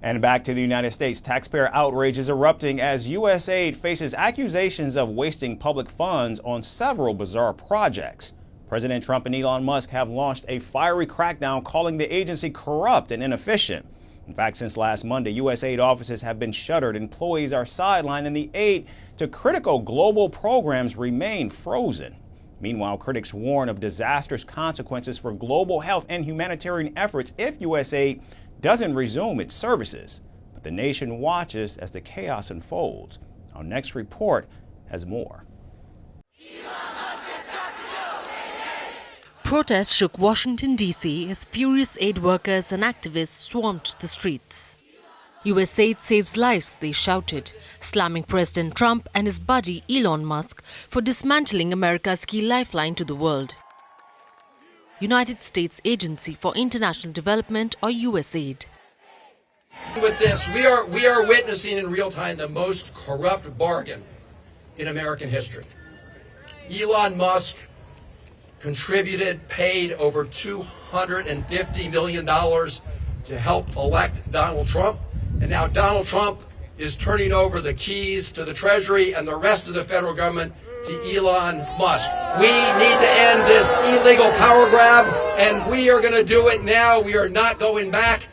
And back to the United States, taxpayer outrage is erupting as USAID faces accusations of wasting public funds on several bizarre projects. President Trump and Elon Musk have launched a fiery crackdown calling the agency corrupt and inefficient. In fact, since last Monday, USAID offices have been shuttered. Employees are sidelined and the aid to critical global programs remain frozen. Meanwhile, critics warn of disastrous consequences for global health and humanitarian efforts if USAID doesn't resume its services. But the nation watches as the chaos unfolds. Our next report has more. Protests shook Washington, D.C. as furious aid workers and activists swamped the streets. USAID saves lives, they shouted, slamming President Trump and his buddy Elon Musk for dismantling America's key lifeline to the world. United States Agency for International Development, or USAID. With this, we are witnessing in real time the most corrupt bargain in American history. Elon Musk paid over $250 million to help elect Donald Trump. And now Donald Trump is turning over the keys to the Treasury and the rest of the federal government to Elon Musk. We need to end this illegal power grab, and we are going to do it now. We are not going back.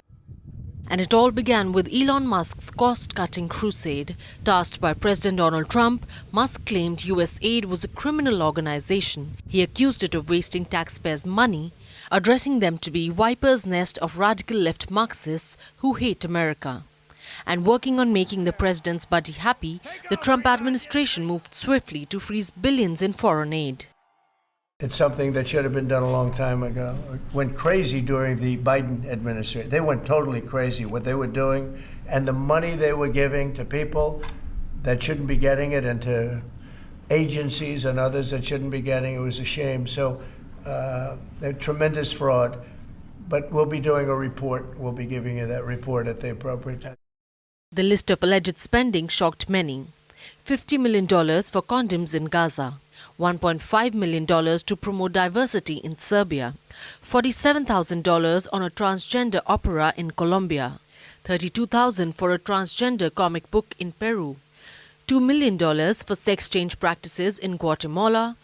And it all began with Elon Musk's cost-cutting crusade. Tasked by President Donald Trump, Musk claimed USAID was a criminal organization. He accused it of wasting taxpayers' money, addressing them to be Viper's nest of radical left Marxists who hate America. And working on making the president's buddy happy, the Trump administration moved swiftly to freeze billions in foreign aid. It's something that should have been done a long time ago. It went crazy during the Biden administration. They went totally crazy what they were doing, and the money they were giving to people that shouldn't be getting it and to agencies and others that shouldn't be getting it. It was a shame. So they're tremendous fraud, but we'll be doing a report. We'll be giving you that report at the appropriate time. The list of alleged spending shocked many. $50 million for condoms in Gaza, $1.5 million to promote diversity in Serbia, $47,000 on a transgender opera in Colombia, $32,000 for a transgender comic book in Peru, $2 million for sex change practices in Guatemala,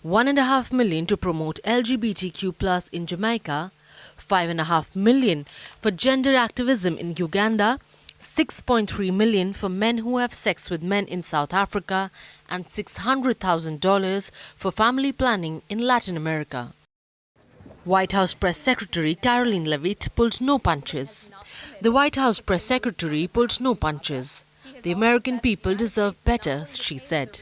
$1.5 million to promote LGBTQ+ in Jamaica, $5.5 million for gender activism in Uganda, $6.3 million for men who have sex with men in South Africa, and $600,000 for family planning in Latin America. White House Press Secretary Caroline Leavitt pulled no punches. The White House Press Secretary pulled no punches. The American people deserve better, she said.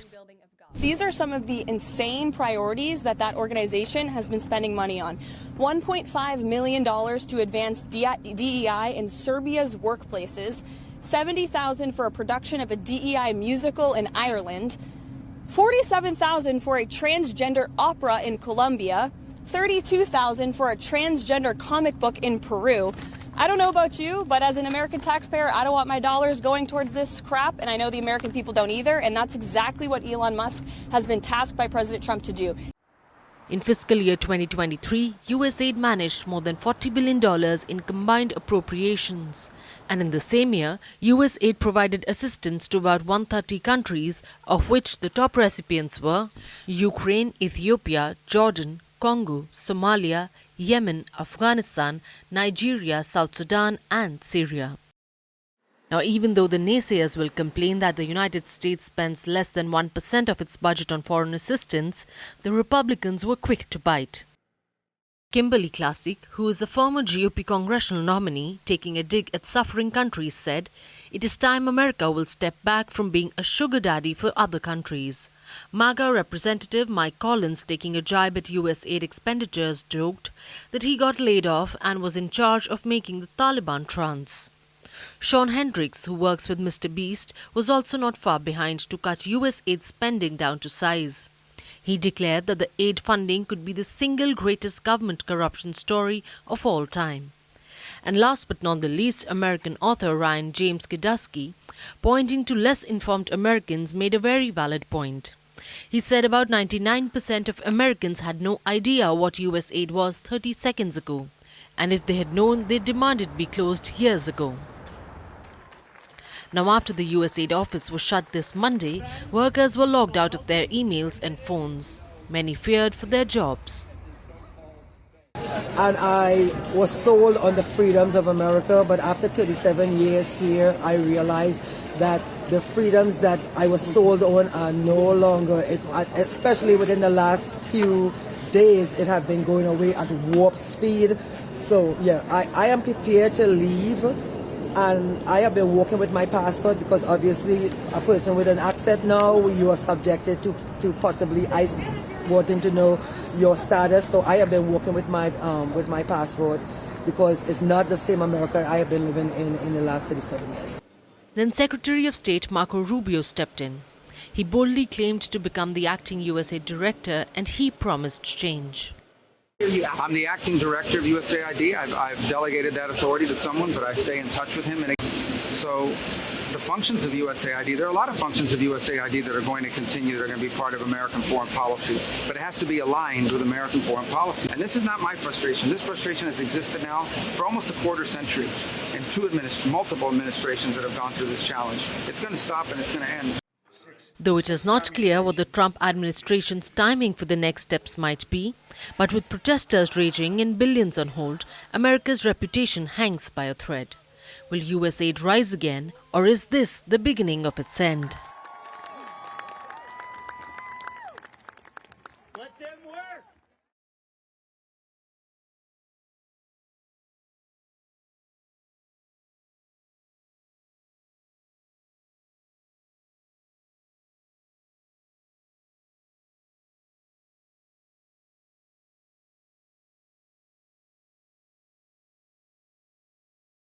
These are some of the insane priorities that organization has been spending money on. $1.5 million to advance DEI in Serbia's workplaces, $70,000 for a production of a DEI musical in Ireland, $47,000 for a transgender opera in Colombia, $32,000 for a transgender comic book in Peru. I don't know about you, but as an American taxpayer, I don't want my dollars going towards this crap, and I know the American people don't either, and that's exactly what Elon Musk has been tasked by President Trump to do. In fiscal year 2023, USAID managed more than $40 billion in combined appropriations. And in the same year, USAID provided assistance to about 130 countries, of which the top recipients were Ukraine, Ethiopia, Jordan, Congo, Somalia, Yemen, Afghanistan, Nigeria, South Sudan, and Syria. Now, even though the naysayers will complain that the United States spends less than 1% of its budget on foreign assistance, the Republicans were quick to bite. Kimberly Classic, who is a former GOP congressional nominee taking a dig at suffering countries, said, "It is time America will step back from being a sugar daddy for other countries." MAGA Representative Mike Collins, taking a jibe at USAID expenditures, joked that he got laid off and was in charge of making the Taliban trance. Sean Hendricks, who works with Mr. Beast, was also not far behind to cut USAID spending down to size. He declared that the aid funding could be the single greatest government corruption story of all time. And last but not the least, American author Ryan James Kidusky, pointing to less informed Americans, made a very valid point. He said about 99% of Americans had no idea what USAID was 30 seconds ago. And if they had known, they'd demand it be closed years ago. Now, after the USAID office was shut this Monday, workers were logged out of their emails and phones. Many feared for their jobs. And I was sold on the freedoms of America, but after 37 years here, I realized that the freedoms that I was sold on are no longer, especially within the last few days, it has been going away at warp speed. So yeah, I am prepared to leave, and I have been working with my passport because obviously a person with an accent now, you are subjected to possibly ICE wanting to know your status. So I have been working with my passport because it's not the same America I have been living in the last 37 years. Then Secretary of State Marco Rubio stepped in. He boldly claimed to become the acting USAID director, and he promised change. I'm the acting director of USAID. I've delegated that authority to someone, but I stay in touch with him. And so the functions of USAID, there are a lot of functions of USAID that are going to continue, that are going to be part of American foreign policy, but it has to be aligned with American foreign policy. And this is not my frustration. This frustration has existed now for almost a quarter century, and multiple administrations that have gone through this challenge. It's going to stop and it's going to end. Though it is not clear what the Trump administration's timing for the next steps might be, but with protesters raging and billions on hold, America's reputation hangs by a thread. Will USAID rise again, or is this the beginning of its end?